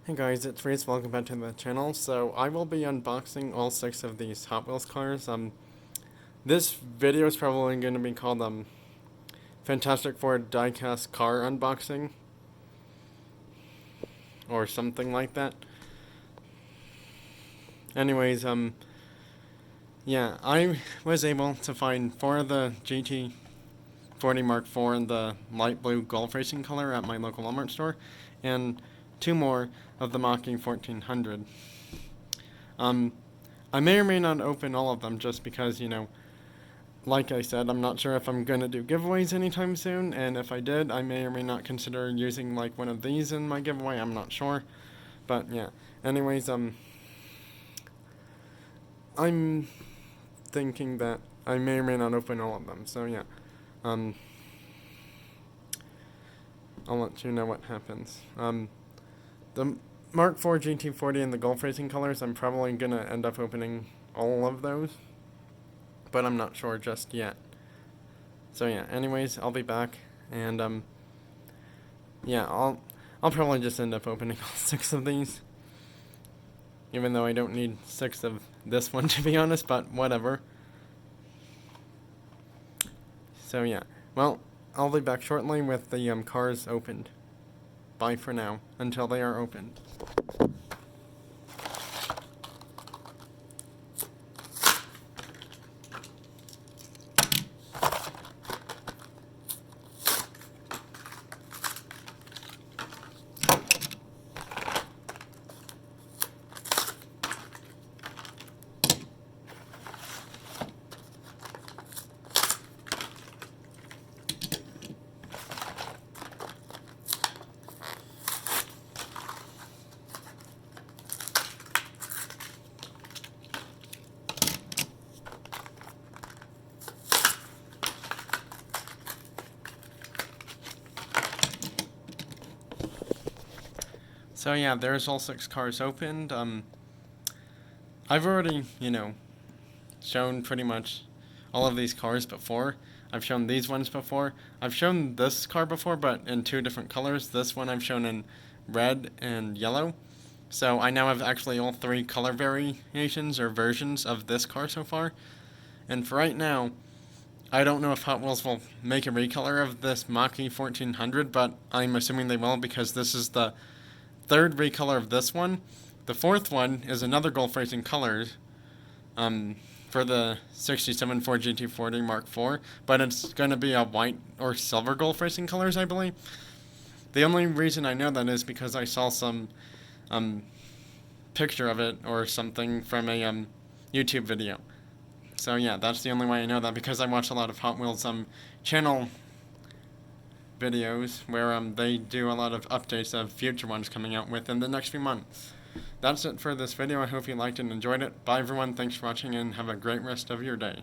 Hey guys, it's Reese. Welcome back to the channel. So I will be unboxing all 6 of these Hot Wheels cars. This video is probably going to be called Fantastic Four diecast car unboxing or something like that. Anyways, yeah, I was able to find 4 of the GT40 Mark IV in the light blue Golf Racing color at my local Walmart store, and 2 more of the Mach-E 1400. I may or may not open all of them just because, like I said, I'm not sure if I'm going to do giveaways anytime soon, and if I did, I may or may not consider using, like, one of these in my giveaway. I'm not sure. But, yeah. Anyways, I'm thinking that I may or may not open all of them, so, yeah. I'll let you know what happens. The Mark IV GT40 and the Golf Racing colors, I'm probably going to end up opening all of those, but I'm not sure just yet. So yeah, anyways, I'll be back, and yeah, I'll probably just end up opening all 6 of these, even though I don't need 6 of this one, to be honest, but whatever. So yeah, well, I'll be back shortly with the cars opened. Bye for now, until they are opened. So yeah, there's all 6 cars opened. I've already, shown pretty much all of these cars before. I've shown these ones before. I've shown this car before, but in 2 different colors. This one I've shown in red and yellow. So I now have actually all 3 color variations or versions of this car so far. And for right now, I don't know if Hot Wheels will make a recolor of this Mach-E 1400, but I'm assuming they will because this is the 3rd recolor of this one. The 4th one is another Golf Racing colors for the 67 Ford GT40 Mark IV, but it's going to be a white or silver Golf Racing colors, I believe. The only reason I know that is because I saw some picture of it or something from a YouTube video. So yeah, that's the only way I know that, because I watch a lot of Hot Wheels channel videos where they do a lot of updates of future ones coming out within the next few months. That's it for this video. I hope you liked and enjoyed it. Bye everyone, thanks for watching, and have a great rest of your day.